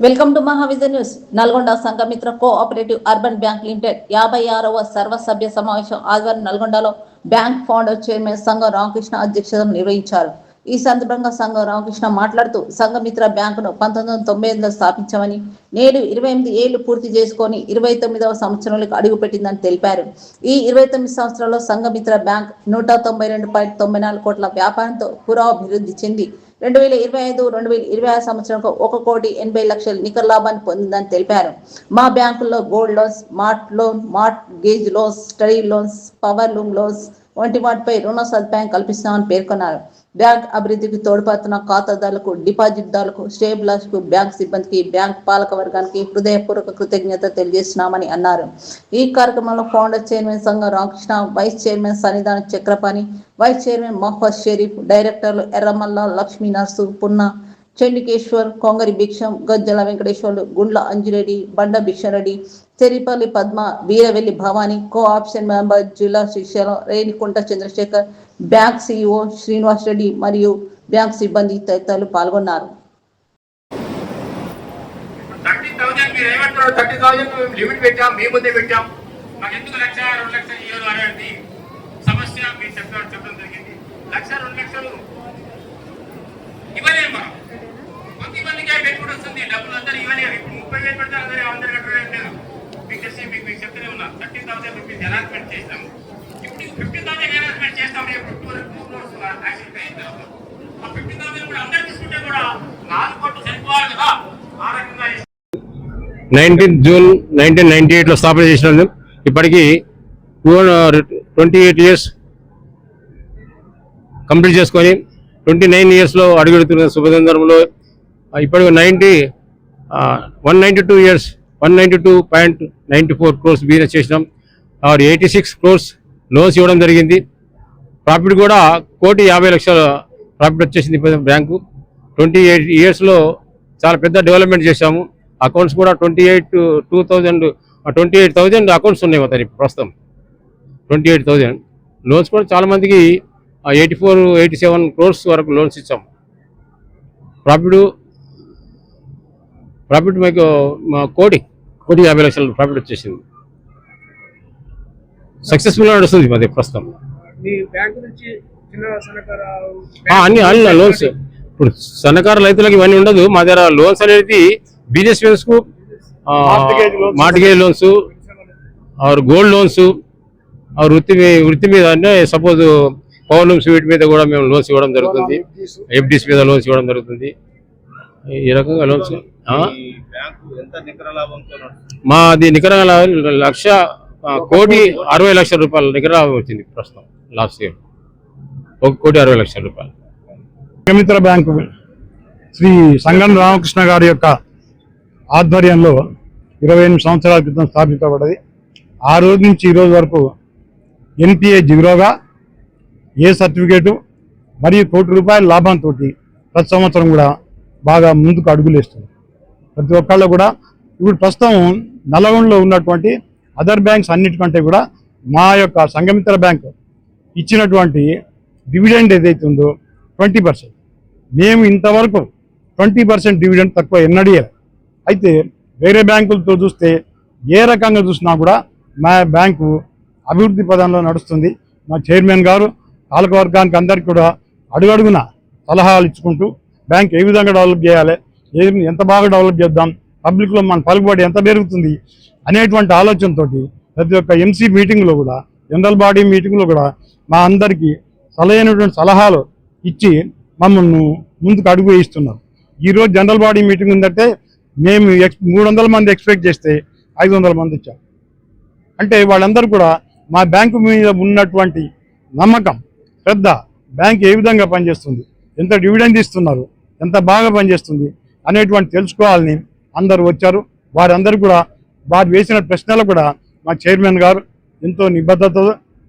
Welcome to Mahavision news. Nalgonda Sanghamitra cooperative urban bank limited 56వ సర్వసభ్య సమావేశం ఆదివారం నల్గొండలో bank founder chairman Sangham Ramakrishna అధ్యక్షతన నిర్వహించారు. ఈ సందర్భంగా సంఘం రామకృష్ణ మాట్లాడుతూ సంఘమిత్ర బ్యాంకును 1998లో స్థాపించామని, నేడు 28 ఏళ్లు పూర్తి చేసుకొని 29వ సంవత్సరంలోకి అడుగుపెట్టిందని తెలిపారు. ఈ 29 సంవత్సరాల్లో సంఘమిత్ర బ్యాంక్ 192.94 కోట్ల వ్యాపారంతో పురోభివృద్ధి చెంది 2025-2026 సంవత్సరంలో 1,80,00,000 నికర లాభాన్ని పొందిందని తెలిపారు. మా బ్యాంకుల్లో gold loans, mart loan, mart gauge loans, study loans, power loom loans వంటి వాటిపై రుణ సదుపాయం కల్పిస్తామని పేర్కొన్నారు. బ్యాంక్ అభివృద్ధికి తోడ్పడుతున్న ఖాతాదారులకు, డిపాజిట్దారులకు, స్టేబులర్స్కు, బ్యాంక్ సిబ్బందికి, బ్యాంక్ పాలక వర్గానికి హృదయపూర్వక కృతజ్ఞత తెలియజేస్తున్నామని అన్నారు. ఈ కార్యక్రమంలో founder chairman Sangham Ramakrishna, vice chairman Sannidhana Chakrapani, vice chairman Mohammed Sharif, డైరెక్టర్లు Erramalla Lakshmi Narsu, Punna Chandikeshwar, Kongari Bhiksham, Gajjala Venkateswarlu, Gundla Anjireddy, Banda Bhikshareddy, Cheripalli Padma, Veeravelli Bhavani, co-option member Jilla Srisailam, Renikunta Chandrashekar, bank CEO Srinivas Reddy మరియు బ్యాంక్ సిబ్బంది తదితరులు పాల్గొన్నారు. 30,000 మీరు ఏమంటారు? 30,000 లిమిట్ పెట్టాం, మీ ముందే పెట్టాం. మాకు ఎందుకు 1,00,000, 2,00,000 ఇవ్వరు అనేది సమస్య మీరు చెప్పడం జరిగింది. 1,00,000, 2,00,000 ఇవ్వలేము మనం. కొంతమందికి పెట్టుబడి వస్తుంది, డబ్బులు అందరూ ఇవ్వలేరు. ఇప్పుడు 30,000 పెడితే అందరూ కట్టడం లేదు. మీకు చెప్తూనే ఉన్నా, 30,000 రూపీస్ అనౌన్స్మెంట్ చేస్తాం. ఇప్పుడు 50,000 అనౌన్స్మెంట్ చేస్తాం. రేపు 2 క్రోర్స్ యాక్షన్ అయిన తర్వాత ఆ 50,000 కూడా అందరూ తీసుకుంటే కూడా 4 కోట్లు సరిపోవాలి కదా. ఆ రకంగా 19 జూన్ 1998లో స్థాపన చేసినాం. ఇప్పటికీ 28 ఇయర్స్ కంప్లీట్ చేసుకొని 29 ఇయర్స్లో అడుగుతున్న శుభసందర్భంలో ఇప్పటికి 192 ఇయర్స్ 192.94 crores బిజినెస్ చేసినాం. 86 crores లోన్స్ ఇవ్వడం జరిగింది. ప్రాఫిట్ కూడా 1,50,00,000 ప్రాఫిట్ వచ్చేసింది బ్యాంకు. 28 ఇయర్స్లో చాలా పెద్ద డెవలప్మెంట్ చేశాము. అకౌంట్స్ కూడా 28,000 అకౌంట్స్ ఉన్నాయి అవుతాయి ప్రస్తుతం. 28,000 లోన్స్ కూడా చాలా మందికి 84-87 crores వరకు లోన్స్ ఇచ్చాము. ప్రాఫిట్ మీకు 1,50,00,000 ప్రాఫిట్ వచ్చేసింది. సక్సెస్ఫుల్గా నడుస్తుంది మాది ప్రస్తుతం. అన్ని లోన్స్ ఇప్పుడు సన్నకారు రైతులకు ఇవన్నీ ఉండదు. మా దగ్గర లోన్స్ అనేది బిజినెస్ మెన్స్కు, మార్టిగేజ్ లోన్స్, గోల్డ్ లోన్స్, వృత్తి మీద అంటే సపోజ్ పవర్ లూమ్స్ వీటి మీద కూడా మేము లోన్స్ ఇవ్వడం జరుగుతుంది. ఎఫ్డీస్ మీద లోన్స్ ఇవ్వడం జరుగుతుంది. ఈ రకంగా లోన్స్ మాది నికర 1,60,00,000 రూపాయల నికర వచ్చింది ప్రస్తుతం. లాస్ట్ ఇయర్ 1,60,00,000 రూపాయలు. సంఘమిత్ర బ్యాంకు శ్రీ సంగం రామకృష్ణ గారి యొక్క ఆధ్వర్యంలో 28 సంవత్సరాల క్రితం స్థాపించబడ్డది. ఆ రోజు నుంచి ఈ రోజు వరకు ఎన్పిఏ జీరోగా, ఏ సర్టిఫికేటు మరియు ₹1,00,00,000 లాభంతో ప్రతి సంవత్సరం కూడా బాగా ముందుకు అడుగులేస్తుంది. ప్రతి ఒక్కళ్ళు కూడా ఇప్పుడు ప్రస్తుతం నల్గొండలో ఉన్నటువంటి అదర్ బ్యాంక్స్ అన్నిటికంటే కూడా మా యొక్క సంఘమిత్ర బ్యాంక్ ఇచ్చినటువంటి డివిడెండ్ ఏదైతే ఉందో 20%, మేము ఇంతవరకు 20% డివిడెండ్ తక్కువ ఎన్నడీయాలి. అయితే వేరే బ్యాంకులతో చూస్తే ఏ రకంగా చూసినా కూడా మా బ్యాంకు అభివృద్ధి పదంలో నడుస్తుంది. మా చైర్మన్ గారు పాలకవర్గానికి అందరికీ కూడా అడుగడుగున సలహాలు ఇచ్చుకుంటూ బ్యాంక్ ఏ విధంగా డెవలప్ చేయాలి, ఎంత బాగా డెవలప్ చేద్దాం, పబ్లిక్లో మన పలుకుబడి ఎంత పెరుగుతుంది అనేటువంటి ఆలోచనతో ప్రతి ఒక్క ఎంసీ మీటింగ్లో కూడా, జనరల్ బాడీ మీటింగ్లో కూడా మా అందరికీ సరైనటువంటి సలహాలు ఇచ్చి మమ్మల్ని ముందుకు అడుగు వేయిస్తున్నారు. ఈరోజు జనరల్ బాడీ మీటింగ్ ఉందంటే మేము 300 మంది ఎక్స్పెక్ట్ చేస్తే 500 మంది వచ్చారు. అంటే వాళ్ళందరూ కూడా మా బ్యాంకు మీద ఉన్నటువంటి నమ్మకం, శ్రద్ధ, బ్యాంక్ ఏ విధంగా పనిచేస్తుంది, ఎంత డివిడెండ్ ఇస్తున్నారు, ఎంత బాగా పనిచేస్తుంది అనేటువంటి తెలుసుకోవాలని అందరూ వచ్చారు. వారందరూ కూడా వారు వేసిన ప్రశ్నలు కూడా మా చైర్మన్ గారు ఎంతో నిబద్ధతతో,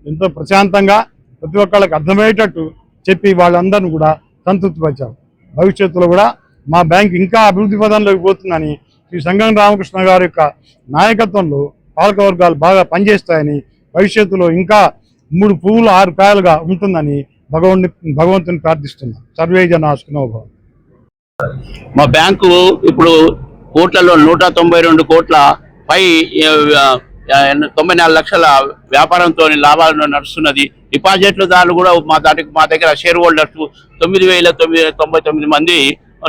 ఎంతో ప్రశాంతంగా ప్రతి ఒక్కళ్ళకి అర్థమయ్యేటట్టు చెప్పి వాళ్ళందరినీ కూడా సంతృప్తిపరిచారు. భవిష్యత్తులో కూడా మా బ్యాంక్ ఇంకా అభివృద్ధి పదంలోకి పోతుందని శ్రీ సంగం రామకృష్ణ గారి యొక్క నాయకత్వంలో పాలకవర్గాలు బాగా పనిచేస్తాయని, భవిష్యత్తులో ఇంకా 3 పువ్వులు 6 కాయలుగా ఉంటుందని భగవంతుని ప్రార్థిస్తున్నాం. సర్వే జనా సుఖినో భవంతు. మా బ్యాంకు ఇప్పుడు కోట్లలో 192 కోట్ల పై 94 లక్షల వ్యాపారంతో లాభాలను నడుస్తున్నది. డిపాజిట్లదారులు కూడా మా దగ్గర షేర్ హోల్డర్స్ 9,999 మంది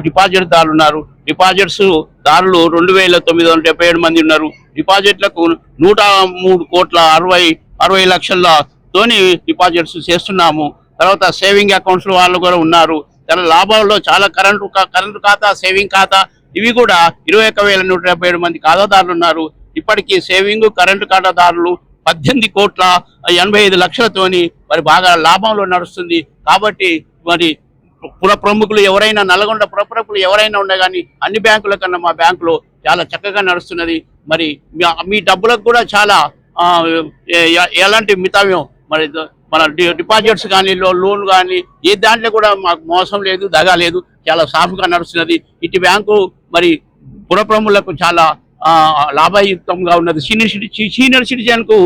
డిపాజిట్ దారులు ఉన్నారు. డిపాజిట్స్ దారులు 2,977 మంది ఉన్నారు. డిపాజిట్లకు 103 కోట్ల 60 లక్షలతోని డిపాజిట్స్ చేస్తున్నాము. తర్వాత సేవింగ్ అకౌంట్స్ వాళ్ళు కూడా ఉన్నారు. చాలా లాభాల్లో చాలా కరెంటు ఖాతా, సేవింగ్ ఖాతా ఇవి కూడా 21,177 మంది ఖాతాదారులు ఉన్నారు. ఇప్పటికీ సేవింగ్ కరెంటు ఖాతాదారులు 18 కోట్ల 85 లక్షలతోని మరి బాగా లాభంలో నడుస్తుంది. కాబట్టి మరి ప్రముఖులు ఎవరైనా నల్గొండ ప్రముఖులు ఎవరైనా ఉన్నా కానీ అన్ని బ్యాంకుల కన్నా మా బ్యాంకులో చాలా చక్కగా నడుస్తున్నది. మరి మీ డబ్బులకు కూడా చాలా ఎలాంటి మితవ్యం మరి మన డిపాజిట్స్ కానీ లోన్ కానీ ఏ దాంట్లో కూడా మాకు మోసం లేదు, దగా లేదు, చాలా సాఫ్గా నడుస్తున్నది. ఇటు బ్యాంకు మరి పురప్రములకు చాలా లాభయుక్తంగా ఉన్నది. సీనియర్ సిటిజన్ కు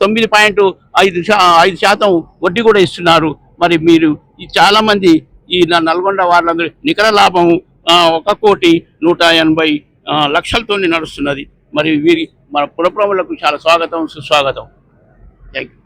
9.5% వడ్డీ కూడా ఇస్తున్నారు. మరి మీరు చాలా మంది ఈ నల్గొండ వాళ్ళందరూ నికర లాభం 1,180 లక్షలతో నడుస్తున్నది. మరి వీరి మన పురప్రములకు చాలా స్వాగతం, సుస్వాగతం. Thank you.